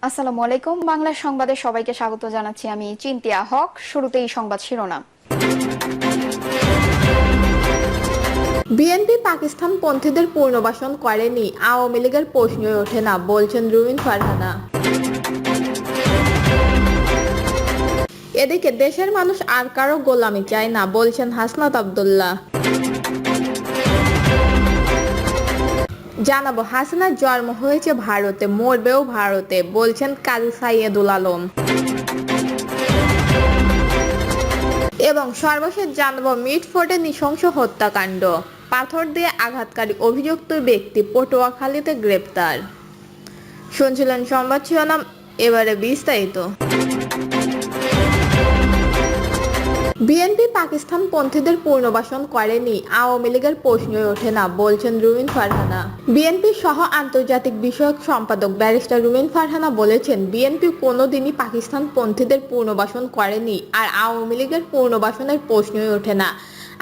আসসালামু আলাইকুম। বাংলা সংবাদে সবাইকে স্বাগত জানাচ্ছি। আমি চিন্তিয়া হক। শুরুতেই সংবাদ শিরোনাম। বিএনপি পাকিস্তানপন্থীদের পুনর্বাসন করেনি, আওয়ামী লীগের প্রশ্নই ওঠে না, বলছেন রুমিন ফারহানা। এদিকে দেশের মানুষ আর কারো গোলামি চায় না, বলছেন হাসনাত আব্দুল্লাহ। জানাবো, হাসিনার জন্ম হয়েছে ভারতে, মরবেও ভারতে, বলছেন কাজী সাইয়েদুল আলম। এবং সর্বশেষ জানাবো, মিটফোর্ডে নৃশংস হত্যাকাণ্ড, পাথর দিয়ে আঘাতকারী অভিযুক্ত ব্যক্তি পটুয়াখালীতে গ্রেপ্তার। শুনছিলেন সংবাদ শিরোনাম, এবারে বিস্তারিত। বিএনপি পাকিস্তানপন্থীদের পুনর্বাসন করেনি, আওয়ামী লীগের প্রশ্নই ওঠে না, বলছেন রুমিন ফারহানা। বিএনপি সহ আন্তর্জাতিক বিষয়ক সম্পাদক ব্যারিস্টার রুমিন ফারহানা বলেছেন, বিএনপি কোনোদিনই পাকিস্তানপন্থীদের পুনর্বাসন করেনি, আর আওয়ামী লীগের পুনর্বাসনের প্রশ্নই ওঠে না।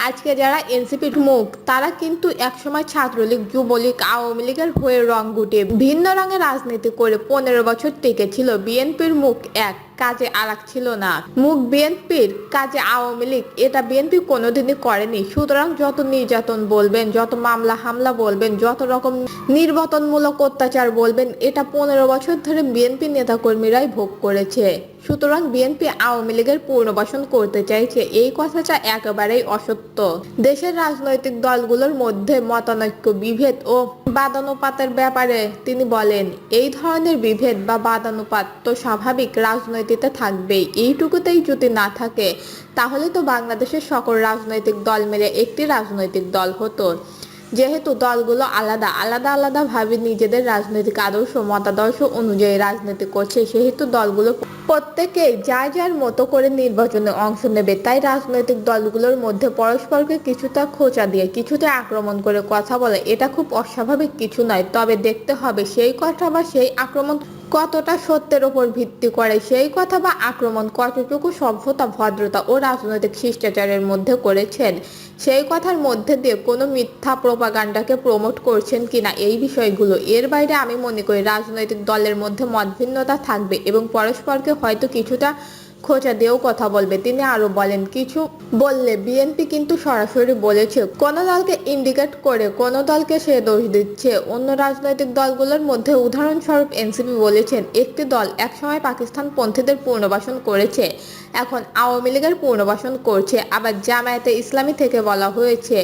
আজকে যারা এনসিপির মুখ, তারা কিন্তু একসময় ছাত্রলীগ, যুবলীগ, আওয়ামী লীগের হয়ে রং গুটিয়ে ভিন্ন রঙের রাজনীতি করে 15 বছর টিকেছিল। বিএনপির মুখ এক, কাজে আলাক ছিল না। মুখ বিএনপির, কাজে আওয়ামী লীগ, এটা বিএনপি কোনোদিনই করেনি। সুতরাং যত নির্যাতন বলবেন, যত মামলা হামলা বলবেন, যত রকম নির্যাতনমূলক অত্যাচার বলবেন, এটা 15 বছর ধরে বিএনপি নেতাকর্মীরাই ভোগ করেছে। সুতরাং বিএনপি আওয়ামী লীগের পুনর্বাসন করতে চাইছে, এই কথাটা একেবারেই অসত্য। দেশের রাজনৈতিক দলগুলোর মধ্যে মতানৈক্য, বিভেদ ও বাদানুপাতের ব্যাপারে তিনি বলেন, এই ধরনের বিভেদ বা বাদানুপাত তো স্বাভাবিক, রাজনীতিতে থাকবেই। এইটুকুতেই যদি না থাকে, তাহলে তো বাংলাদেশের সকল রাজনৈতিক দল মিলে একটি রাজনৈতিক দল হতো। যেহেতু দলগুলো আলাদা আলাদাভাবে নিজেদের রাজনৈতিক আদর্শ মতাদর্শ অনুযায়ী রাজনীতি করছে, সেহেতু দলগুলো প্রত্যেকেই যার যার মতো করে নির্বাচনে অংশ নেবে। তাই রাজনৈতিক দলগুলোর মধ্যে পরস্পরকে কিছুটা খোঁচা দিয়ে, কিছুটা আক্রমণ করে কথা বলে, এটা খুব অস্বাভাবিক কিছু নয়। তবে দেখতে হবে সেই কথা বা সেই আক্রমণ কতটা সত্যের ওপর ভিত্তি করে, সেই কথা বা আক্রমণ কতটুকু সভ্যতা, ভদ্রতা ও রাজনৈতিক শিষ্টাচারের মধ্যে করেছেন, সেই কথার মধ্যে দিয়ে কোনো মিথ্যা প্রোপাগান্ডাকে প্রমোট করছেন কিনা, এই বিষয়গুলো। এর বাইরে আমি মনে করি রাজনৈতিক দলের মধ্যে মতভিন্নতা থাকবে এবং পরস্পরকে হয়তো কিছুটা খোঁচা দিয়েও কথা বলবে। তিনি আরো বলেন, কিছু বললে বিএনপি কিন্তু সরাসরি বলেছে, কোন দলকে ইন্ডিকেট করে কোন দলকে সে দোষ দিচ্ছে। অন্য রাজনৈতিক দলগুলোর মধ্যে উদাহরণস্বরূপ এনসিপি বলেছেন, একটি দল একসময় পাকিস্তানপন্থীদের পুনর্বাসন করেছে, এখন আওয়ামী লীগের পুনর্বাসন করছে। আবার জামায়াতে ইসলামী থেকে বলা হয়েছে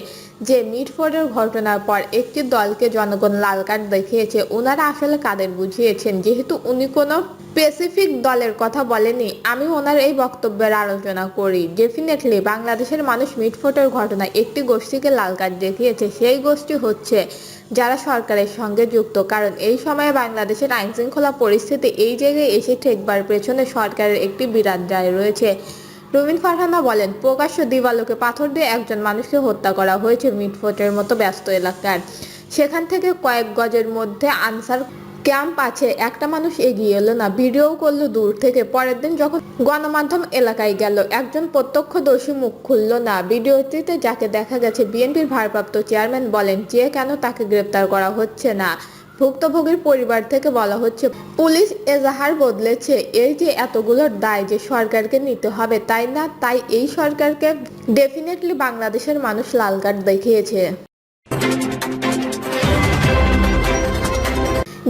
যে মিটফোর্ডের ঘটনার পর একটি দলকে জনগণ লাল কার্ড দেখিয়েছে। ওনারা আসলে কাদের বুঝিয়েছেন? যেহেতু উনি কোনো স্পেসিফিক দলের কথা বলেনি, আমি ওনার এই বক্তব্যের আলোচনা করি। ডেফিনেটলি বাংলাদেশের মানুষ মিটফোর্ডের ঘটনায় একটি গোষ্ঠীকে লাল কার্ড দেখিয়েছে, সেই গোষ্ঠী হচ্ছে যারা সরকারের সঙ্গে যুক্ত। কারণ এই সময়ে বাংলাদেশের আইন শৃঙ্খলা পরিস্থিতি এই জায়গায় এসে ঠেকবার পেছনে সরকারের একটি বিরাট দায় রয়েছে। রুমিন ফারহানা বলেন, প্রকাশ্য দিবালোকে পাথর দিয়ে একজন মানুষকে হত্যা করা হয়েছে মিটফোর্ডের মতো ব্যস্ত এলাকার। সেখান থেকে কয়েক গজের মধ্যে আনসার ক্যাম্প আছে, একটা মানুষ এগিয়ে এলো না, ভিডিও করলো দূর থেকে। পরের দিন যখন গণমাধ্যম এলাকায় গেল, একজন প্রত্যক্ষদর্শী মুখ খুলল না। ভিডিওটিতে যাকে দেখা গেছে, বিএনপির ভারপ্রাপ্ত চেয়ারম্যান বলেন যে কেন তাকে গ্রেপ্তার করা হচ্ছে না। ভুক্তভোগীর পরিবার থেকে বলা হচ্ছে, পুলিশ এজাহার বদলেছে। এই যে এতগুলোর দায় যে সরকারকে নিতে হবে, তাই না? তাই এই সরকারকে ডেফিনেটলি বাংলাদেশের মানুষ লাল কার্ড দেখিয়েছে।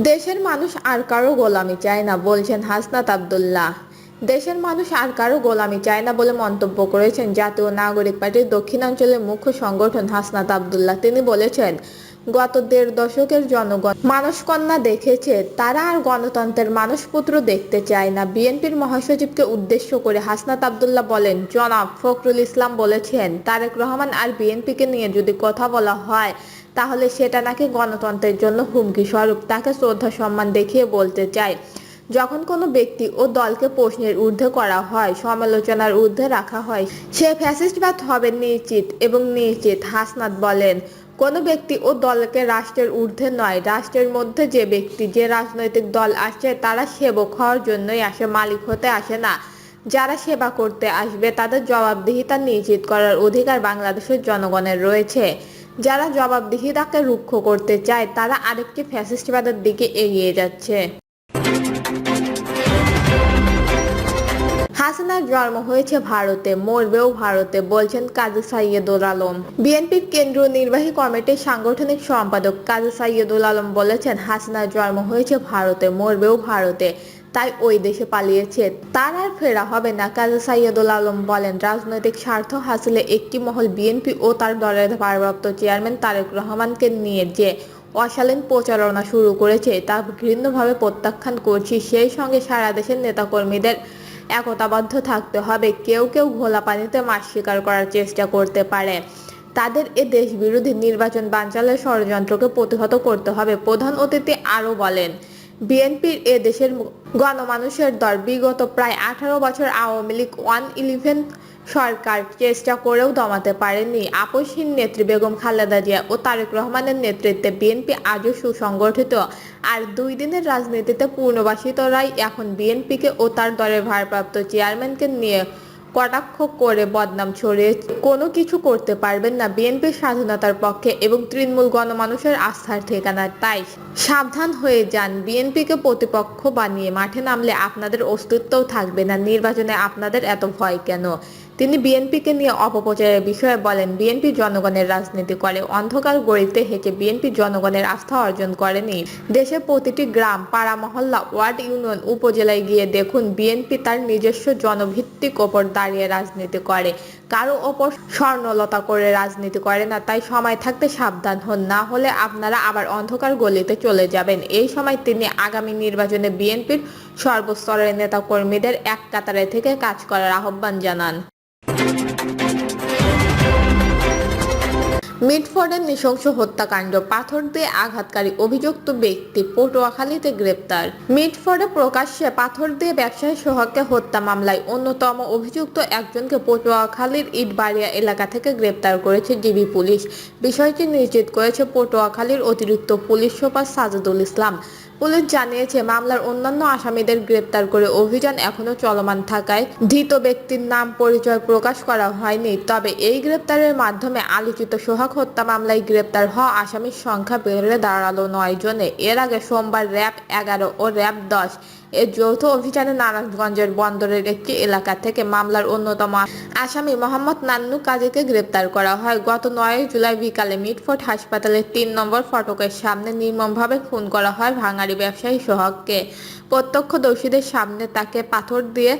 দেশের মানুষ আর কারো গোলামি চায় না, বলছেন হাসনাত আব্দুল্লাহ। দেশের মানুষ আর কারো গোলামি চায় না বলে মন্তব্য করেছেন জাতীয় নাগরিক পার্টির দক্ষিণাঞ্চলের মুখ্য সংগঠন হাসনাত আব্দুল্লাহ। তিনি বলেছেন, গত 1.5 দশকের জনগণ মানুষকন্যা দেখেছে, তারা আর গণতন্ত্রের মানুষপুত্র দেখতে চায় না। বিএনপির মহাসচিবকে উদ্দেশ্য করে হাসনাত আব্দুল্লাহ বলেন, জনাব ফখরুল ইসলাম বলেছেন, তারেক রহমান আর বিএনপিকে নিয়ে যদি কথা বলা হয়, তাহলে সেটা নাকি গণতন্ত্রের জন্য হুমকি স্বরূপ। তাকে শ্রদ্ধা সম্মান দেখিয়ে বলতে চাই, যখন কোনো ব্যক্তি ও দলকে প্রশ্নের ঊর্ধ্বে করা হয়, সমালোচনার ঊর্ধ্বে রাখা হয়, সে ফ্যাসিস্টবাদ হবে নিশ্চিত এবং নিশ্চিত। হাসনাত বলেন, কোনো ব্যক্তি ও দলকে রাষ্ট্রের ঊর্ধ্বে নয়, রাষ্ট্রের মধ্যে যে ব্যক্তি, যে রাজনৈতিক দল আসছে, তারা সেবক হওয়ার জন্যই আসে, মালিক হতে আসে না। যারা সেবা করতে আসবে, তাদের জবাবদিহিতা নিশ্চিত করার অধিকার বাংলাদেশের জনগণের রয়েছে। যারা জবাবদিহিতাকে রুক্ষ করতে চায়, তারা আরেকটি ফ্যাসিস্টবাদের দিকে এগিয়ে যাচ্ছে। হাসিনার জন্ম হয়েছে ভারতে, মরবেও ভারতে, বলছেন কাজী সাইয়েদুল আলম। বিএনপির কেন্দ্রীয় নির্বাহী কমিটির সাংগঠনিক সম্পাদক কাজী সাইয়েদুল আলম বলেছেন, হাসিনার জন্ম হয়েছে ভারতে, মরবেও ভারতে, তাই ওই দেশে পালিয়েছে, তার আর ফেরা হবে না। কাজী সাইয়েদুল আলম বলেন, রাজনৈতিক স্বার্থ হাসিলে একটি মহল বিএনপি ও তার দলের ভারপ্রাপ্ত চেয়ারম্যান তারেক রহমানকে নিয়ে যে অশালীন প্রচারণা শুরু করেছে তা ঘৃণ্যভাবে প্রত্যাখ্যান করছি। সেই সঙ্গে সারা দেশের নেতাকর্মীদের একতাবদ্ধ থাকতে হবে। কেউ কেউ ঘোলা পানিতে মাছ শিকার করার চেষ্টা করতে পারে, তাদের এ দেশ বিরোধী নির্বাচন বানচালের ষড়যন্ত্রকে প্রতিহত করতে হবে। প্রধান অতিথি আরও বলেন, বিএনপির এ দেশের গণমানুষের দল বিগত প্রায় 18 বছর আওয়ামী লীগ 111 সরকার চেষ্টা করেও দমাতে পারেনি। আপসহীন নেত্রী বেগম খালেদা জিয়া ও তারেক রহমানের নেতৃত্বে বিএনপি আজও সুসংগঠিত। আর 2 দিনের রাজনীতিতে পুনর্বাসিতরাই এখন বিএনপিকে ও তার দলের ভারপ্রাপ্ত চেয়ারম্যানকে নিয়ে কটাক্ষ করে বদনাম ছড়িয়ে কোনো কিছু করতে পারবেন না। বিএনপির স্বাধীনতার পক্ষে এবং তৃণমূল গণমানুষের আস্থার ঠিকানা, তাই সাবধান হয়ে যান। বিএনপিকে প্রতিপক্ষ বানিয়ে মাঠে নামলে আপনাদের অস্তিত্বও থাকবে না। নির্বাচনে আপনাদের এত ভয় কেন? তিনি বিএনপিকে নিয়ে অপপ্রচারের বিষয়ে বলেন, বিএনপি জনগণের রাজনীতি করে, অন্ধকার গড়িতে হেঁটে বিএনপি জনগণের আস্থা অর্জন করেনি। দেশের প্রতিটি গ্রাম, পাড়া, মহল্লা, ওয়ার্ড, ইউনিয়ন, উপজেলায় গিয়ে দেখুন, বিএনপি তার নিজস্ব জনভিত্তিক ওপর দাঁড়িয়ে রাজনীতি করে, কারো ওপর স্বর্ণলতা করে রাজনীতি করে না। তাই সময় থাকতে সাবধান হন, না হলে আপনারা আবার অন্ধকার গলিতে চলে যাবেন। এই সময় তিনি আগামী নির্বাচনে বিএনপির সর্বস্তরের নেতাকর্মীদের এক কাতারে থেকে কাজ করার আহ্বান জানান। মিটফোর্ডের নৃশংস হত্যাকাণ্ড, পাথর দিয়ে আঘাতকারী অভিযুক্ত ব্যক্তি পটুয়াখালীতে গ্রেপ্তার। মিটফোর্ডে প্রকাশ্যে পাথর দিয়ে ব্যবসায়ী সোহাগকে হত্যা মামলায় অন্যতম অভিযুক্ত একজনকে পটুয়াখালীর ইটবাড়িয়া এলাকা থেকে গ্রেপ্তার করেছে ডিবি পুলিশ। বিষয়টি নিশ্চিত করেছে পটুয়াখালীর অতিরিক্ত পুলিশ সুপার সাজেদুল ইসলাম। পুলিশ জানিয়েছে, মামলার অন্যান্য আসামিদের গ্রেপ্তার করে অভিযান এখনো চলমান থাকায় ধৃত ব্যক্তির নাম পরিচয় প্রকাশ করা হয়নি। তবে এই গ্রেপ্তারের মাধ্যমে আলোচিত সোহাগ হত্যা মামলায় গ্রেপ্তার হওয়া আসামির সংখ্যা বেড়ে দাঁড়ালো 9 জনে। এর আগে সোমবার র্যাব 11 ও র্যাব 10 এর যৌথ অভিযানে নারায়ণগঞ্জের বন্দরের একটি এলাকা থেকে মামলার অন্যতম আসামি মোহাম্মদ নান্নু কাজীকে গ্রেপ্তার করা হয়। গত 9 জুলাই বিকালে মিটফোর্ড হাসপাতালের 3 নম্বর ফটকের সামনে নির্মমভাবে খুন করা হয় ভাঙাড়ি ব্যবসায়ী সোহাগকে। প্রত্যক্ষদর্শীদের সামনে তাকে পাথর দিয়ে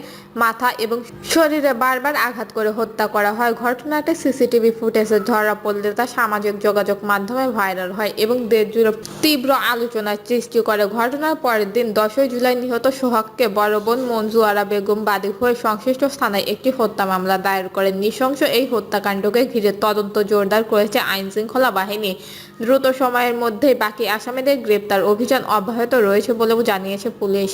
মাথা এবং শরীরে বারবার আঘাত করে হত্যা করা হয়। ঘটনাটি সিসিটিভি ফুটেজে ধরা পড়লে তা সামাজিক যোগাযোগ মাধ্যমে ভাইরাল হয় এবং দেশজুড়ে তীব্র আলোচনার সৃষ্টি করে। ঘটনার পরের দিন 10 জুলাই নিহত সোহাগকে বড় বোন মঞ্জু আরা বেগম বাদী হয়ে সংশ্লিষ্ট থানায় একটি হত্যা মামলা দায়ের করেন। নৃশংস এই হত্যাকাণ্ডকে ঘিরে তদন্ত জোরদার করেছে আইনশৃঙ্খলা বাহিনী। দ্রুত সময়ের মধ্যেই বাকি আসামিদের গ্রেপ্তার অভিযান অব্যাহত রয়েছে বলেও জানিয়েছে পুলিশ।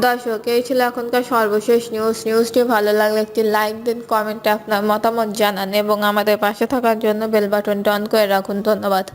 দর্শক, এই ছিল এখনকার সর্বশেষ নিউজটি ভালো লাগলে একটি লাইক দিন, কমেন্টে আপনার মতামত জানান এবং আমাদের পাশে থাকার জন্য বেল বাটনটি অন করে রাখুন। ধন্যবাদ।